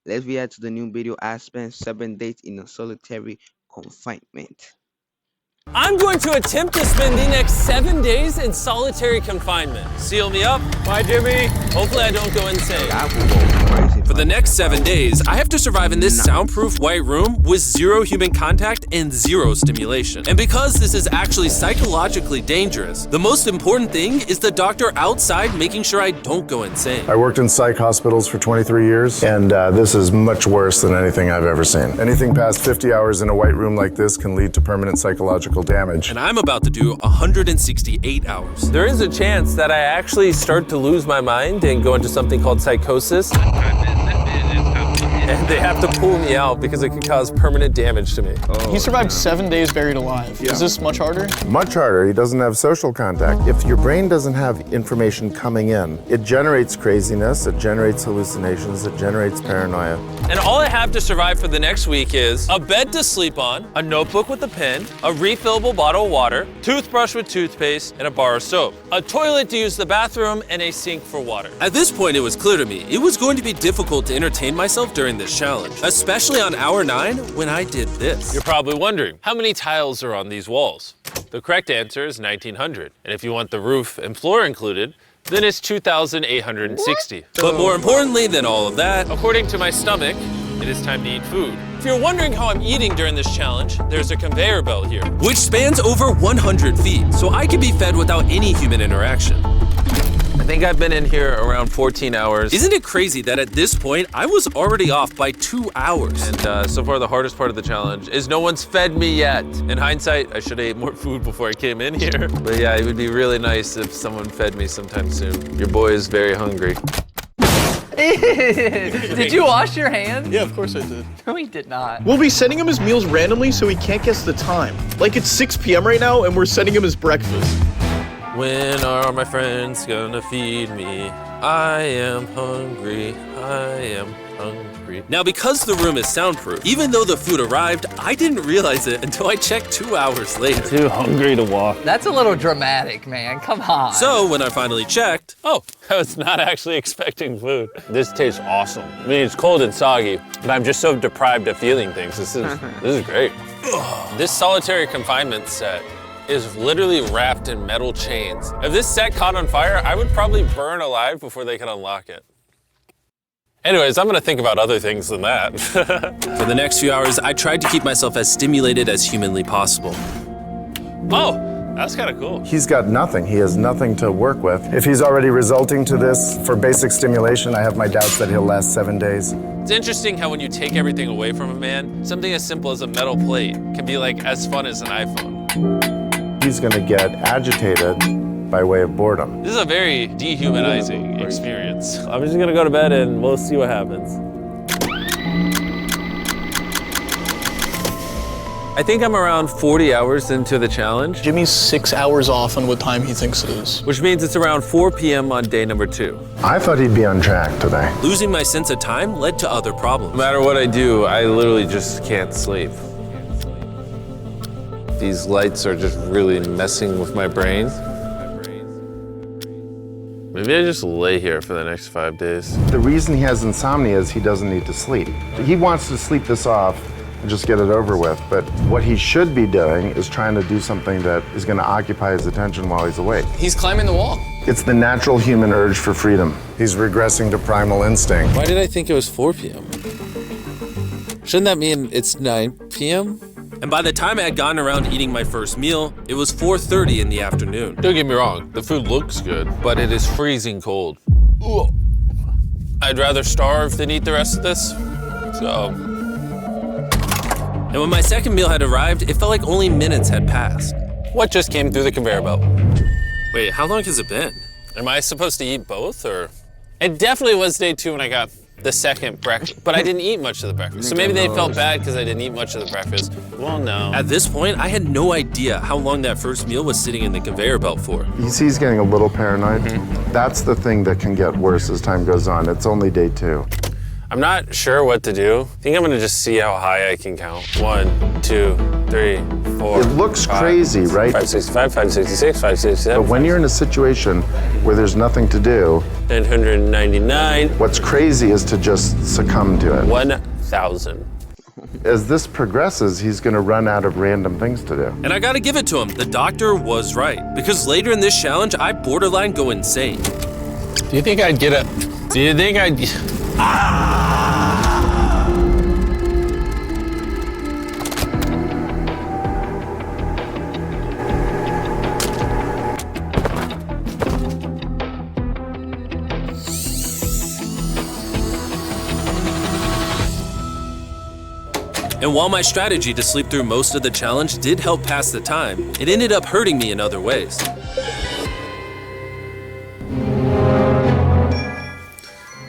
Let's react to the new video. I spent 7 days in a solitary confinement. I'm going to attempt to spend the next 7 days in solitary confinement. Seal me up. Bye, Jimmy. Hopefully I don't go insane. That will go crazy. For the next 7 days, I have to survive in this soundproof white room with 0 human contact and 0 stimulation. And because this is actually psychologically dangerous, the most important thing is the doctor outside making sure I don't go insane. I worked in psych hospitals for 23 years, and this is much worse than anything I've ever seen. Anything past 50 hours in a white room like this can lead to permanent psychological damage. And I'm about to do 168 hours. There is a chance that I actually start to lose my mind and go into something called psychosis. And they have to pull me out because it can cause permanent damage to me. He survived 7 days buried alive. Is this much harder? Much harder. He doesn't have social contact. If your brain doesn't have information coming in, it generates craziness, it generates hallucinations, it generates paranoia. And all I have to survive for the next week is a bed to sleep on, a notebook with a pen, a refillable bottle of water, toothbrush with toothpaste, and a bar of soap, a toilet to use the bathroom, and a sink for water. At this point, it was clear to me it was going to be difficult to entertain myself during this challenge, especially on hour 9 when I did this. You're probably wondering, how many tiles are on these walls? The correct answer is 1,900. And if you want the roof and floor included, then it's 2,860. But more importantly than all of that, according to my stomach, it is time to eat food. If you're wondering how I'm eating during this challenge, there's a conveyor belt here, which spans over 100 feet, so I can be fed without any human interaction. I think I've been in here around 14 hours. Isn't it crazy that at this point, I was already off by 2 hours? And so far, the hardest part of the challenge is no one's fed me yet. In hindsight, I should have ate more food before I came in here. But yeah, it would be really nice if someone fed me sometime soon. Your boy is very hungry. Did you wash your hands? Yeah, of course I did. No, he did not. We'll be sending him his meals randomly so he can't guess the time. Like it's 6 p.m. right now and we're sending him his breakfast. When are my friends gonna feed me? I am hungry, I am hungry. Now, because the room is soundproof, even though the food arrived, I didn't realize it until I checked 2 hours later. Too hungry to walk. That's a little dramatic, man. Come on. So when I finally checked, oh, I was not actually expecting food. This tastes awesome. I mean, it's cold and soggy, but I'm just so deprived of feeling things. This is great. This solitary confinement set is literally wrapped in metal chains. If this set caught on fire, I would probably burn alive before they could unlock it. Anyways, I'm gonna think about other things than that. For the next few hours, I tried to keep myself as stimulated as humanly possible. Oh, that's kind of cool. He's got nothing. He has nothing to work with. If he's already resulting to this for basic stimulation, I have my doubts that he'll last 7 days. It's interesting how when you take everything away from a man, something as simple as a metal plate can be like as fun as an iPhone. He's gonna get agitated by way of boredom. This is a very dehumanizing experience. I'm just gonna go to bed and we'll see what happens. I think I'm around 40 hours into the challenge, Jimmy's 6 hours off on what time he thinks it is. which means it's around 4 p.m. on day number 2. I thought he'd be on track today. Losing my sense of time led to other problems. No matter what I do, I literally just can't sleep. These lights are just really messing with my brain. Maybe I just lay here for the next 5 days. The reason he has insomnia is he doesn't need to sleep. He wants to sleep this off and just get it over with, but what he should be doing is trying to do something that is gonna occupy his attention while he's awake. He's climbing the wall. It's the natural human urge for freedom. He's regressing to primal instinct. Why did I think it was 4 p.m.? Shouldn't that mean it's 9 p.m.? And by the time I had gotten around to eating my first meal, it was 4:30 in the afternoon. Don't get me wrong, the food looks good, but it is freezing cold. Ugh. I'd rather starve than eat the rest of this, so. And when my second meal had arrived, it felt like only minutes had passed. What just came through the conveyor belt? Wait, how long has it been? Am I supposed to eat both, or? It definitely was day 2 when I got the second breakfast, but I didn't eat much of the breakfast. So maybe they felt bad because I didn't eat much of the breakfast. Well, no. At this point, I had no idea how long that first meal was sitting in the conveyor belt for. You see he's getting a little paranoid. That's the thing that can get worse as time goes on. It's only day 2. I'm not sure what to do. I think I'm gonna just see how high I can count. 1, 2, 3, 4. It looks crazy, right? 565, 566, 567. But when you're in a situation where there's nothing to do, 999. what's crazy is to just succumb to it. 1,000. As this progresses, he's going to run out of random things to do. And I gotta give it to him, the doctor was right. Because later in this challenge, I borderline go insane. Do you think I'd get a... Do you think I'd... And while my strategy to sleep through most of the challenge did help pass the time, it ended up hurting me in other ways.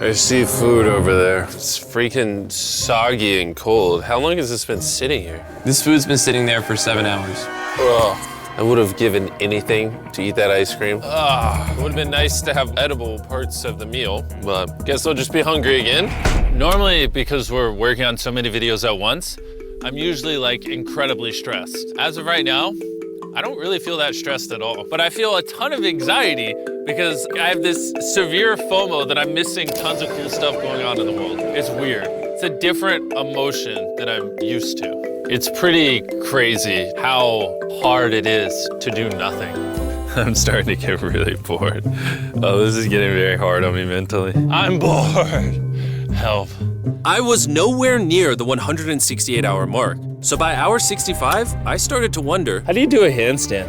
I see food over there. It's freaking soggy and cold. How long has this been sitting here? This food's been sitting there for 7 hours. Ugh. I would have given anything to eat that ice cream. It would have been nice to have edible parts of the meal, but guess I'll just be hungry again. Normally, because we're working on so many videos at once, I'm usually like incredibly stressed. As of right now, I don't really feel that stressed at all, but I feel a ton of anxiety because I have this severe FOMO that I'm missing tons of cool stuff going on in the world. It's weird. It's a different emotion than I'm used to. It's pretty crazy how hard it is to do nothing. I'm starting to get really bored. Oh, this is getting very hard on me mentally. I'm bored. Help. I was nowhere near the 168-hour mark. So by hour 65, I started to wonder, How do you do a handstand?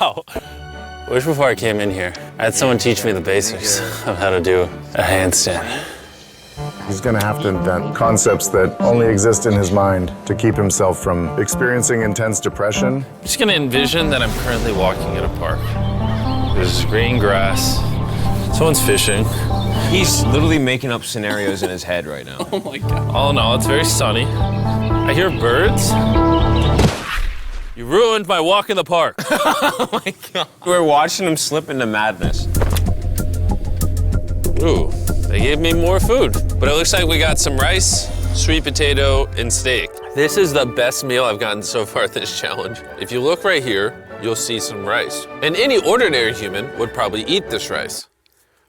Ow. Wish before I came in here, I had someone teach me the basics of how to do a handstand. He's going to have to invent concepts that only exist in his mind to keep himself from experiencing intense depression. I'm just gonna envision that I'm currently walking in a park. There's green grass. Someone's fishing. He's literally making up scenarios in his head right now. Oh my God. All in all, it's very sunny. I hear birds. You ruined my walk in the park. Oh my God. We're watching him slip into madness. Ooh, they gave me more food. But it looks like we got some rice, sweet potato, and steak. This is the best meal I've gotten so far this challenge. If you look right here, you'll see some rice. And any ordinary human would probably eat this rice.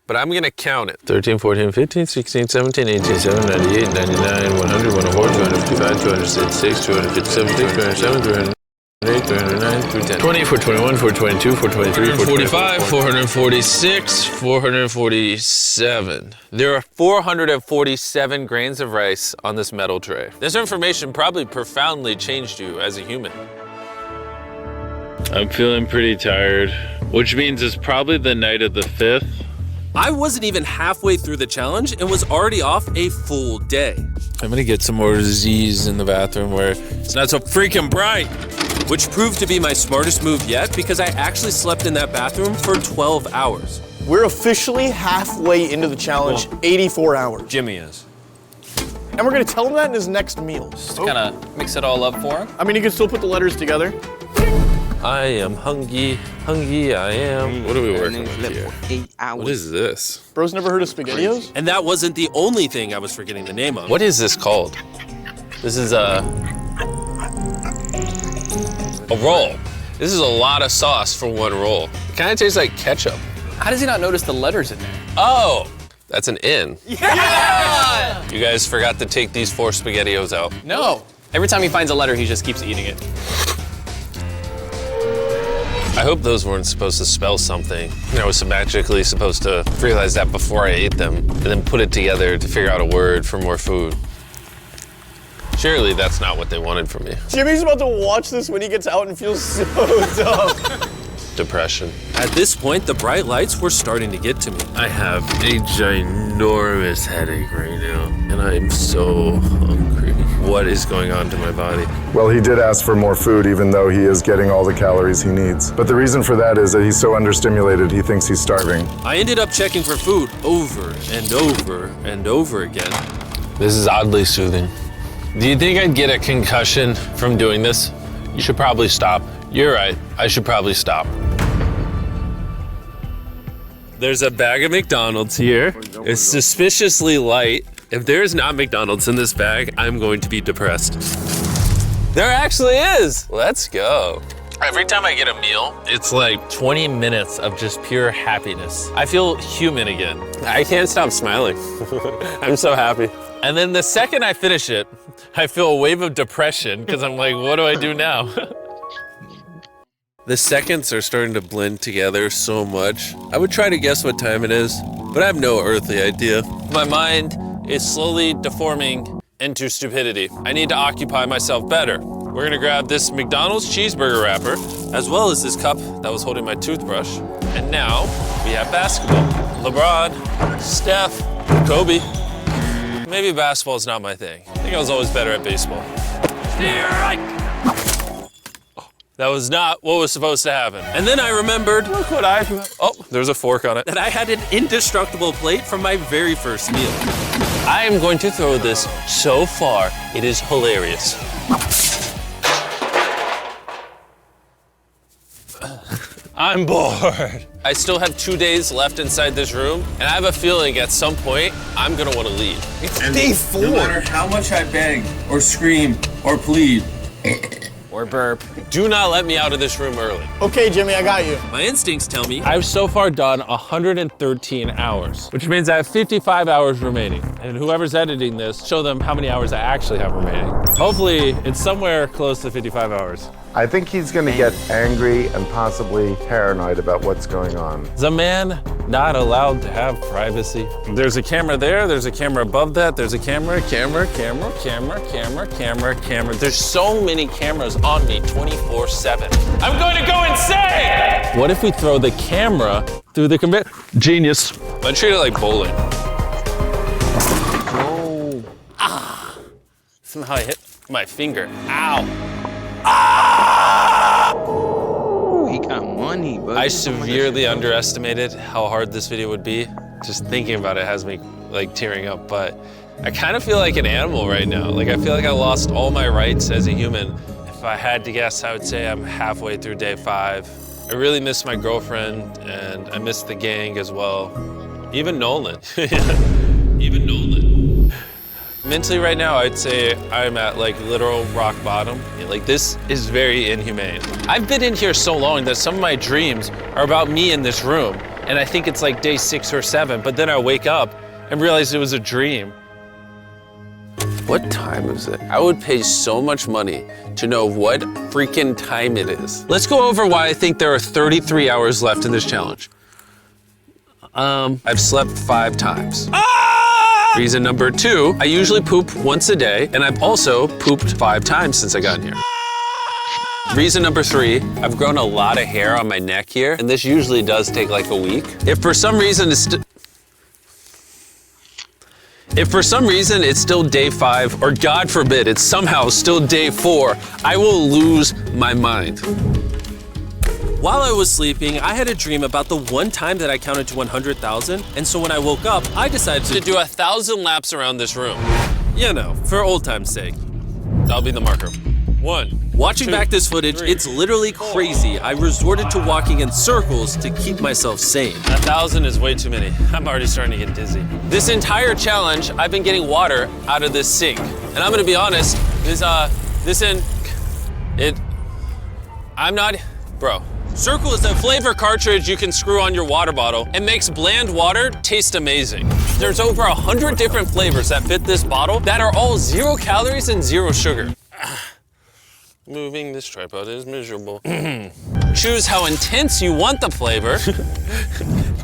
But I'm gonna count it. 13, 14, 15, 16, 17, 18, 17, 98, 99, 100, 104, 255, 266, 257, 207, 308, 309, 310. 20, 421, 422, 423, 445, 446, 447. There are 447 grains of rice on this metal tray. This information probably profoundly changed you as a human. I'm feeling pretty tired, which means it's probably the night of the 5th. I wasn't even halfway through the challenge and was already off a full day. I'm gonna get some more Z's in the bathroom where it's not so freaking bright. Which proved to be my smartest move yet because I actually slept in that bathroom for 12 hours. We're officially halfway into the challenge, 84 hours. Jimmy is. And we're gonna tell him that in his next meal. Just kind of mix it all up for him. I mean, you can still put the letters together. I am hungry, I am. What are we working with here? 8 hours. What is this? Bro's never heard of SpaghettiOs? And that wasn't the only thing I was forgetting the name of. What is this called? This is a roll. This is a lot of sauce for one roll. It kind of tastes like ketchup. How does he not notice the letters in there? Oh, that's an N. Yeah! You guys forgot to take these 4 SpaghettiOs out. No. Every time he finds a letter, he just keeps eating it. I hope those weren't supposed to spell something. I was magically supposed to realize that before I ate them and then put it together to figure out a word for more food. Surely that's not what they wanted from me. Jimmy's about to watch this when he gets out and feels so dumb. Depression. At this point, the bright lights were starting to get to me. I have a ginormous headache right now, and I'm so hungry. What is going on to my body? Well, he did ask for more food, even though he is getting all the calories he needs. But the reason for that is that he's so understimulated, he thinks he's starving. I ended up checking for food over and over and over again. This is oddly soothing. Do you think I'd get a concussion from doing this? You should probably stop. You're right, I should probably stop. There's a bag of McDonald's here. It's suspiciously light. If there's not McDonald's in this bag, I'm going to be depressed. There actually is. Let's go. Every time I get a meal, it's like 20 minutes of just pure happiness. I feel human again. I can't stop smiling. I'm so happy. And then the second I finish it, I feel a wave of depression because I'm like, what do I do now? The seconds are starting to blend together so much. I would try to guess what time it is, but I have no earthly idea. My mind is slowly deforming into stupidity. I need to occupy myself better. We're gonna grab this McDonald's cheeseburger wrapper, as well as this cup that was holding my toothbrush. And now we have basketball. LeBron, Steph, Kobe. Maybe basketball's not my thing. I think I was always better at baseball. That was not what was supposed to happen. And then I remembered, look what there's a fork on it. That I had an indestructible plate from my very first meal. I am going to throw this so far, it is hilarious. I'm bored. I still have 2 days left inside this room, and I have a feeling at some point, I'm gonna wanna leave. It's day 4. No matter how much I beg, or scream, or plead, Or burp. Do not let me out of this room early. Okay, Jimmy, I got you. My instincts tell me I've so far done 113 hours, which means I have 55 hours remaining. And whoever's editing this, show them how many hours I actually have remaining. Hopefully, it's somewhere close to 55 hours. I think he's going to get angry and possibly paranoid about what's going on. Is a man not allowed to have privacy? There's a camera there, there's a camera above that, there's a camera. There's so many cameras on me 24/7. I'm going to go insane! What if we throw the camera through the conveyor? Genius. I treat it like bowling. Oh. Somehow I hit my finger. Ow. Ooh, he got money, bro. I severely underestimated how hard this video would be. Just thinking about it has me like tearing up, but I kind of feel like an animal right now. Like I feel like I lost all my rights as a human. If I had to guess, I would say I'm halfway through day 5. I really miss my girlfriend and I miss the gang as well. Even Nolan. Even Nolan. Mentally right now, I'd say I'm at like literal rock bottom. Like this is very inhumane. I've been in here so long that some of my dreams are about me in this room. And I think it's like day 6 or 7, but then I wake up and realize it was a dream. What time is it? I would pay so much money to know what freaking time it is. Let's go over why I think there are 33 hours left in this challenge. I've slept 5 times. Reason number 2, I usually poop once a day, and I've also pooped 5 times since I got here. Reason number 3, I've grown a lot of hair on my neck here, and this usually does take like a week. If for some reason it's still day 5, or God forbid, it's somehow still day 4, I will lose my mind. While I was sleeping, I had a dream about the one time that I counted to 100,000, and so when I woke up, I decided to do 1,000 laps around this room. You know, for old time's sake. That'll be the marker. 1. Watching back this footage, it's literally crazy. I resorted to walking in circles to keep myself sane. 1,000 is way too many. I'm already starting to get dizzy. This entire challenge, I've been getting water out of this sink. And I'm gonna be honest, bro. Circle is a flavor cartridge you can screw on your water bottle and makes bland water taste amazing. There's over 100 different flavors that fit this bottle that are all 0 calories and 0 sugar. Moving this tripod is miserable. Choose how intense you want the flavor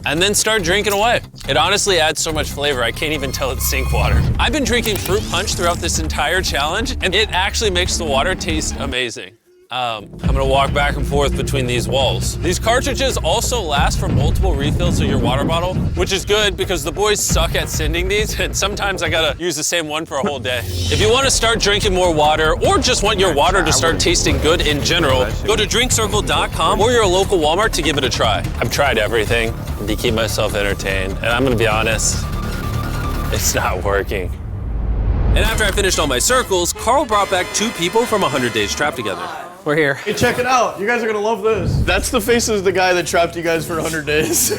and then start drinking away. It honestly adds so much flavor, I can't even tell it's sink water. I've been drinking fruit punch throughout this entire challenge and it actually makes the water taste amazing. I'm gonna walk back and forth between these walls. These cartridges also last for multiple refills of your water bottle, which is good because the boys suck at sending these, and sometimes I gotta use the same one for a whole day. If you wanna start drinking more water, or just want your water to start tasting good in general, go to drinkcircle.com or your local Walmart to give it a try. I've tried everything to keep myself entertained, and I'm gonna be honest, it's not working. And after I finished all my circles, Carl brought back 2 people from 100 Days Trapped Together. We're here. Hey, check it out. You guys are gonna love this. That's the face of the guy that trapped you guys for 100 days.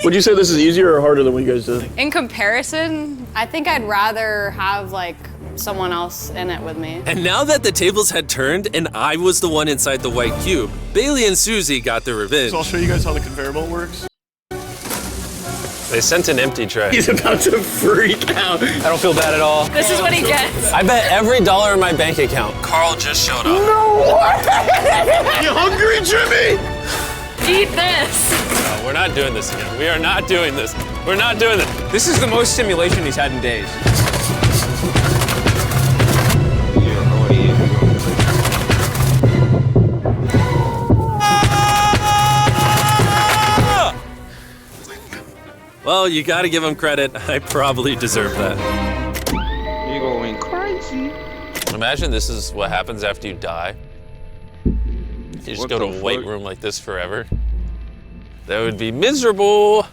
Would you say this is easier or harder than what you guys did? In comparison, I think I'd rather have like someone else in it with me. And now that the tables had turned and I was the one inside the white cube, Bailey and Susie got their revenge. So I'll show you guys how the conveyor belt works. They sent an empty tray. He's about to freak out. I don't feel bad at all. This is what he gets. I bet every dollar in my bank account. Carl just showed up. You hungry, Jimmy? Eat this. No, we're not doing this again. We are not doing this. We're not doing this. This is the most stimulation he's had in days. Well, you gotta give him credit. I probably deserve that. You're going crazy. Imagine this is what happens after you die. You just What go to the a weight fuck? room like this forever. That would be miserable.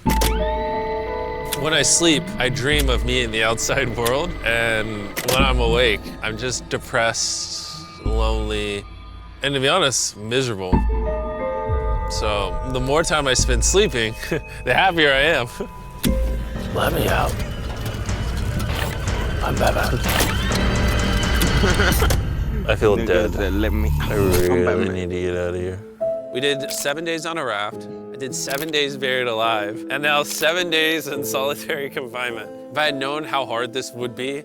When I sleep, I dream of me in the outside world. And when I'm awake, I'm just depressed, lonely, and to be honest, miserable. So the more time I spend sleeping, the happier I am. Let me out. I'm Batman. I feel dead. Let me. I really need to get out of here. We did 7 days on a raft. I did 7 days buried alive, and now 7 days in solitary confinement. If I had known how hard this would be,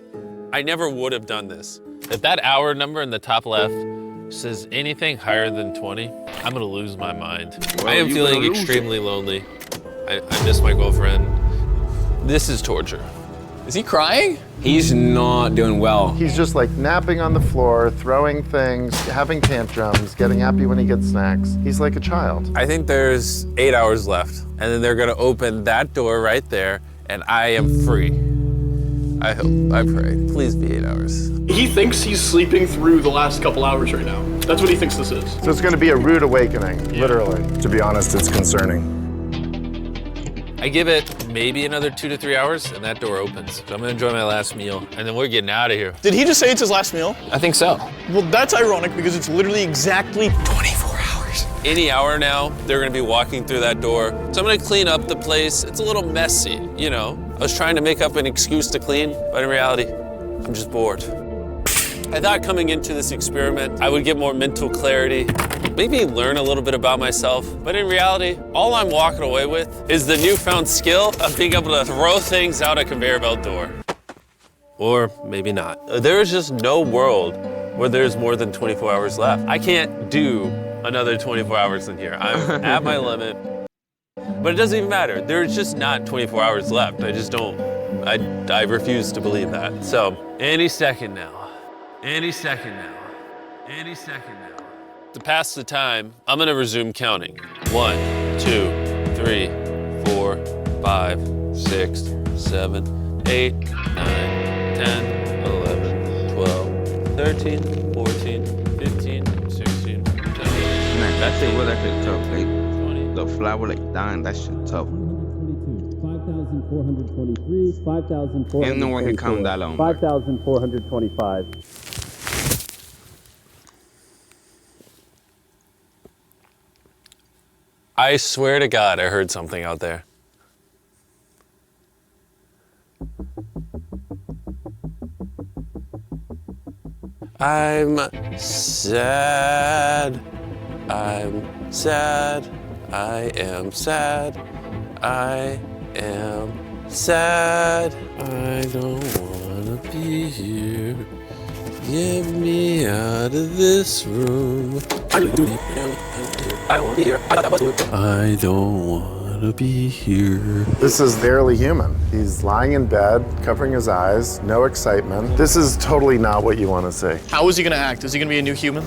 I never would have done this. If that hour number in the top left says anything higher than 20, I'm gonna lose my mind. I am you feeling gonna lose extremely lonely. I miss my girlfriend. This is torture. Is he crying? He's not doing well. He's just like napping on the floor, throwing things, having tantrums, getting happy when he gets snacks. He's like a child. I think there's 8 hours left, and then they're gonna open that door right there, and I am free. I hope, I pray. Please be 8 hours. He thinks he's sleeping through the last couple hours right now. That's what he thinks this is. So it's going to be a rude awakening, literally. To be honest, it's concerning. I give it maybe another 2 to 3 hours, and that door opens. So I'm gonna enjoy my last meal, and then we're getting out of here. Did he just say it's his last meal? I think so. Well, that's ironic because it's literally exactly 24 hours. Any hour now, they're gonna be walking through that door. So I'm gonna clean up the place. It's a little messy, you know. I was trying to make up an excuse to clean, but in reality, I'm just bored. I thought coming into this experiment, I would get more mental clarity, maybe learn a little bit about myself, but in reality, all I'm walking away with is the newfound skill of being able to throw things out a conveyor belt door. Or maybe not. There is just no world where there's more than 24 hours left. I can't do another 24 hours in here. I'm at my limit. But it doesn't even matter. There's just not 24 hours left. I just don't, I refuse to believe that. So, any second now. Any second now. Any second now. To pass the time, I'm gonna resume counting. 1, 2, 3, 4, 5, 6, 7, 8, 9, 10, 11, 12, 13, 14, 15, 16, 17, Man, that thing was actually tough. Like, 20. the flower, like, dying, that shit tough. 5,423, 5,424. Ain't no one can count that long. 5,425. I swear to God, I heard something out there. I'm sad. I'm sad. I am sad. I am sad. I don't wanna be here. Get me out of this room. I don't wanna be here. I don't wanna be here. This is barely human. He's lying in bed, covering his eyes, no excitement. This is totally not what you want to see. How is he gonna act? Is he gonna be a new human?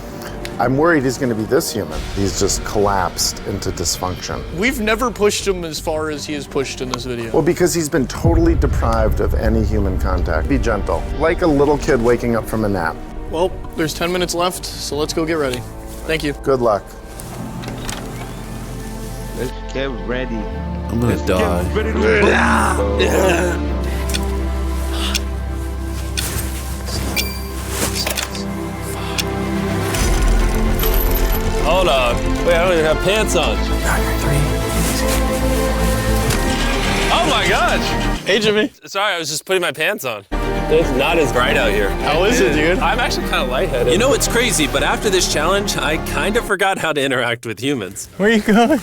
I'm worried he's going to be this human. He's just collapsed into dysfunction. We've never pushed him as far as he is pushed in this video. Well, because he's been totally deprived of any human contact. Be gentle, like a little kid waking up from a nap. Well, there's 10 minutes left, so let's go get ready. Thank you. Good luck. Let's get ready. I'm gonna die. Get ready to Wait, I don't even have pants on. Oh my gosh! Hey, Jimmy. Sorry, I was just putting my pants on. It's not as bright out here. How is it, dude? I'm actually kind of lightheaded. You know what's crazy, but after this challenge, I kind of forgot how to interact with humans. Where are you going?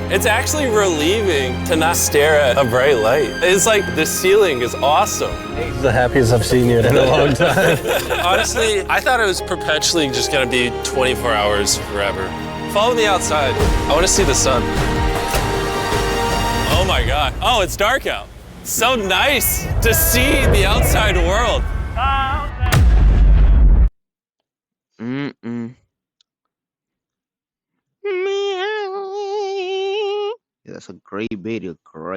It's actually relieving to not stare at a bright light. It's like the ceiling is awesome. It's the happiest I've seen you in a long time. Honestly, I thought it was perpetually just gonna be 24 hours forever. Follow me outside. I wanna see the sun. Oh my God. Oh, it's dark out. So nice to see the outside world. Yeah, that's a great video, great